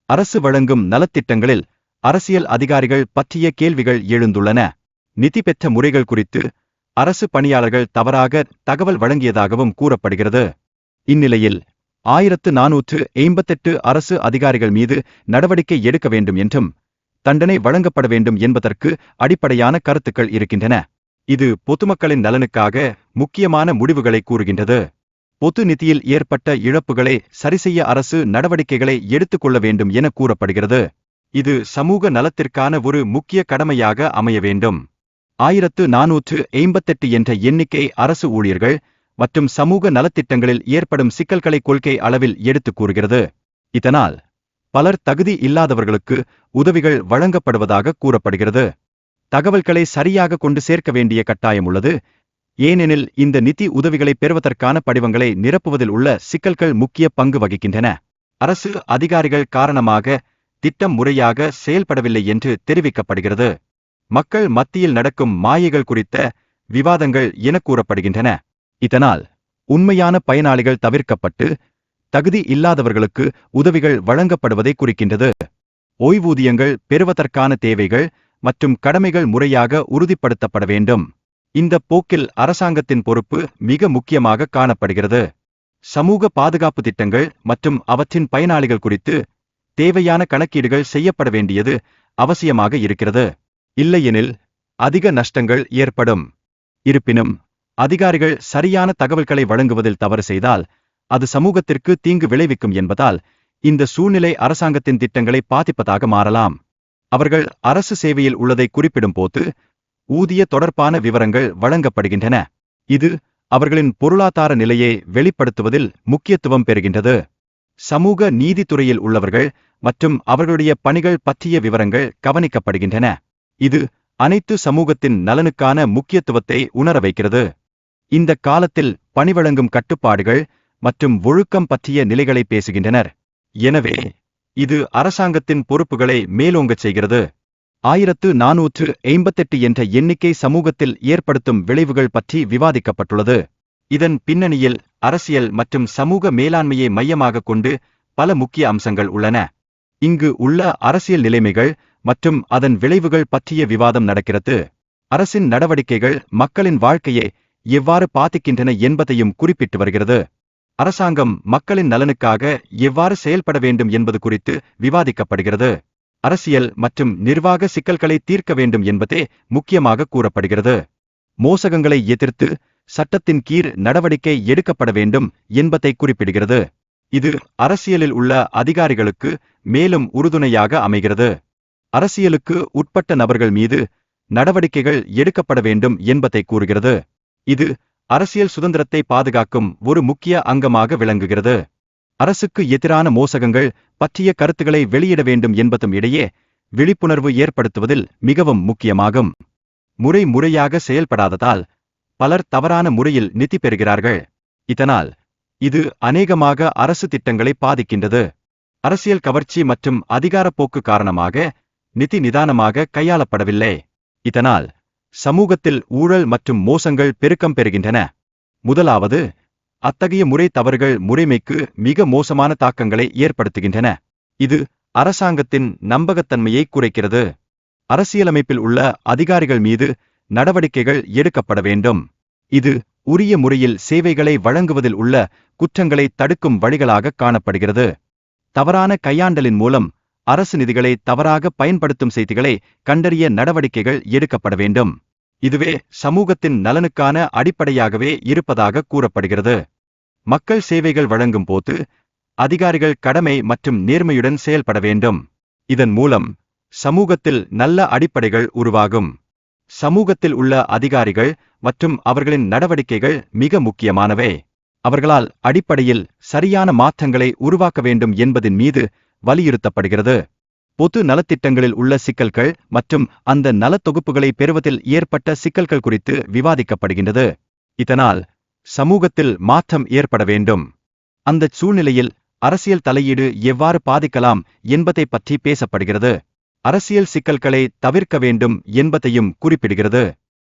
அரசு வழங்கும் நலத்திட்டங்களில் அரசியல் அதிகாரிகள் பற்றிய கேள்விகள் எழுந்துள்ளன. நிதி பெற்ற முறைகள் குறித்து அரசு பணியாளர்கள் தவறாக தகவல் வழங்கியதாகவும் கூறப்படுகிறது. இந்நிலையில் 1488 அரசு அதிகாரிகள் மீது நடவடிக்கை எடுக்க வேண்டும் என்றும் தண்டனை வழங்கப்பட வேண்டும் என்பதற்கு அடிப்படையான கருத்துக்கள் இருக்கின்றன. இது பொதுமக்களின் நலனுக்காக முக்கியமான முடிவுகளை கூறுகின்றது. பொது நிதியில் ஏற்பட்ட இழப்புகளை சரிசெய்ய அரசு நடவடிக்கைகளை எடுத்துக்கொள்ள வேண்டும் என கூறப்படுகிறது. இது சமூக நலத்திற்கான ஒரு முக்கிய கடமையாக அமைய வேண்டும். 1488 என்ற எண்ணிக்கை அரசு ஊழியர்கள் மற்றும் சமூக நலத்திட்டங்களில் ஏற்படும் சிக்கல்களை கொள்கை அளவில் எடுத்துக் கூறுகிறது. இதனால் பலர் தகுதி இல்லாதவர்களுக்கு உதவிகள் வழங்கப்படுவதாக கூறப்படுகிறது. தகவல்களை சரியாக கொண்டு சேர்க்க வேண்டிய கட்டாயம் உள்ளது. ஏனெனில் இந்த நிதி உதவிகளை பெறுவதற்கான படிவங்களை நிரப்புவதில் உள்ள சிக்கல்கள் முக்கிய பங்கு வகிக்கின்றன. அரசு அதிகாரிகள் காரணமாக திட்டம் முறையாக செயல்படவில்லை என்று தெரிவிக்கப்படுகிறது. மக்கள் மத்தியில் நடக்கும் மாயைகள் குறித்த விவாதங்கள் என கூறப்படுகின்றன. இதனால் உண்மையான பயனாளிகள் தவிர்க்கப்பட்டு தகுதி இல்லாதவர்களுக்கு உதவிகள் வழங்கப்படுவதை குறிக்கின்றது. ஓய்வூதியங்கள் பெறுவதற்கான தேவைகள் மற்றும் கடமைகள் முறையாக உறுதிப்படுத்தப்பட வேண்டும். இந்த போக்கில் அரசாங்கத்தின் பொறுப்பு மிக முக்கியமாக காணப்படுகிறது. சமூக பாதுகாப்பு திட்டங்கள் மற்றும் அவற்றின் பயனாளிகள் குறித்து தேவையான கணக்கீடுகள் செய்யப்பட வேண்டியது அவசியமாக இருக்கிறது. இல்லையெனில் அதிக நஷ்டங்கள் ஏற்படும். இருப்பினும் அதிகாரிகள் சரியான தகவல்களை வழங்குவதில் தவறு செய்தால் அது சமூகத்திற்கு தீங்கு விளைவிக்கும் என்பதால் இந்த சூழ்நிலை அரசாங்கத்தின் திட்டங்களை பாதிப்பதாக மாறலாம். அவர்கள் அரசு சேவையில் உள்ளதை குறிப்பிடும் போது ஊதிய தொடர்பான விவரங்கள் வழங்கப்படுகின்றன. இது அவர்களின் பொருளாதார நிலையை வெளிப்படுத்துவதில் முக்கியத்துவம் பெறுகின்றது. சமூக நீதித்துறையில் உள்ளவர்கள் மற்றும் அவர்களுடைய பணிகள் பற்றிய விவரங்கள் கவனிக்கப்படுகின்றன. இது அனைத்து சமூகத்தின் நலனுக்கான முக்கியத்துவத்தை உணர வைக்கிறது. இந்த காலத்தில் பணி வழங்கும் கட்டுப்பாடுகள் மற்றும் ஒழுக்கம் பற்றிய நிலைகளை பேசுகின்றனர். எனவே இது அரசாங்கத்தின் பொறுப்புகளை மேலோங்கச் செய்கிறது. 1488 என்ற எண்ணிக்கை சமூகத்தில் ஏற்படுத்தும் விளைவுகள் பற்றி விவாதிக்கப்பட்டுள்ளது. இதன் பின்னணியில் அரசியல் மற்றும் சமூக மேலாண்மையை மையமாக கொண்டு பல முக்கிய அம்சங்கள் உள்ளன. இங்கு உள்ள அரசியல் நிலைமைகள் மற்றும் அதன் விளைவுகள் பற்றிய விவாதம் நடக்கிறது. அரசின் நடவடிக்கைகள் மக்களின் வாழ்க்கையை எவ்வாறு பாதிக்கின்றன என்பதையும் குறிப்பிட்டு வருகிறது. அரசாங்கம் மக்களின் நலனுக்காக எவ்வாறு செயல்பட வேண்டும் என்பது குறித்து விவாதிக்கப்படுகிறது. அரசியல் மற்றும் நிர்வாக சிக்கல்களை தீர்க்க வேண்டும் என்பதே முக்கியமாக கூறப்படுகிறது. மோசகங்களை எதிர்த்து சட்டத்தின் கீழ் நடவடிக்கை எடுக்கப்பட வேண்டும் என்பதை குறிப்பிடுகிறது. இது அரசியலில் உள்ள அதிகாரிகளுக்கு மேலும் உறுதுணையாக அமைகிறது. அரசியலுக்கு உட்பட்ட நபர்கள் மீது நடவடிக்கைகள் எடுக்கப்பட வேண்டும் என்பதை கூறுகிறது. இது அரசியல் சுதந்திரத்தை பாதுகாக்கும் ஒரு முக்கிய அங்கமாக விளங்குகிறது. அரசுக்கு எதிரான மோசகங்கள் பற்றிய கருத்துக்களை வெளியிட வேண்டும் என்பதும் இடையே விழிப்புணர்வு ஏற்படுத்துவதில் மிகவும் முக்கியமாகும். முறையாக செயல்படாததால் பலர் தவறான முறையில் நிதி பெறுகிறார்கள். இதனால் இது அநேகமாக அரசு திட்டங்களை பாதிக்கின்றது. அரசியல் கவர்ச்சி மற்றும் அதிகாரப்போக்கு காரணமாக நிதி நிதானமாக கையாளப்படவில்லை. இதனால் சமூகத்தில் ஊழல் மற்றும் மோசங்கள் பெருக்கம் பெறுகின்றன. முதலாவது, அத்தகைய முறை தவறுகள் முறைமைக்கு மிக மோசமான தாக்கங்களை ஏற்படுத்துகின்றன. இது அரசாங்கத்தின் நம்பகத்தன்மையை குறைக்கிறது. அரசியலமைப்பில் உள்ள அதிகாரிகள் மீது நடவடிக்கைகள் எடுக்கப்பட வேண்டும். இது உரிய முறையில் சேவைகளை வழங்குவதில் உள்ள குற்றங்களை தடுக்கும் வழிகளாக காணப்படுகிறது. தவறான கையாண்டலின் மூலம் அரசு நிதிகளை தவறாக பயன்படுத்தும் செய்திகளை கண்டறிய நடவடிக்கைகள் எடுக்கப்பட வேண்டும். இதுவே சமூகத்தின் நலனுக்கான அடிப்படையாகவே இருப்பதாக கூறப்படுகிறது. மக்கள் சேவைகள் வழங்கும் போது அதிகாரிகள் கடமை மற்றும் நேர்மையுடன் செயல்பட வேண்டும். இதன் மூலம் சமூகத்தில் நல்ல அடிப்படைகள் உருவாகும். சமூகத்தில் உள்ள அதிகாரிகள் மற்றும் அவர்களின் நடவடிக்கைகள் மிக முக்கியமானவை. அவர்களால் அடிப்படையில் சரியான மாற்றங்களை உருவாக்க வேண்டும் என்பதின் மீது வலியுறுத்தப்படுகிறது. பொது நலத்திட்டங்களில் உள்ள சிக்கல்கள் மற்றும் அந்த நலத்தொகுப்புகளை பெறுவதில் ஏற்பட்ட சிக்கல்கள் குறித்து விவாதிக்கப்படுகின்றது. இதனால் சமூகத்தில் மாற்றம் ஏற்பட வேண்டும். அந்த சூழ்நிலையில் அரசியல் தலையீடு எவ்வாறு பாதிக்கலாம் என்பதை பற்றி பேசப்படுகிறது. அரசியல் சிக்கல்களை தவிர்க்க வேண்டும் என்பதையும் குறிப்பிடுகிறது.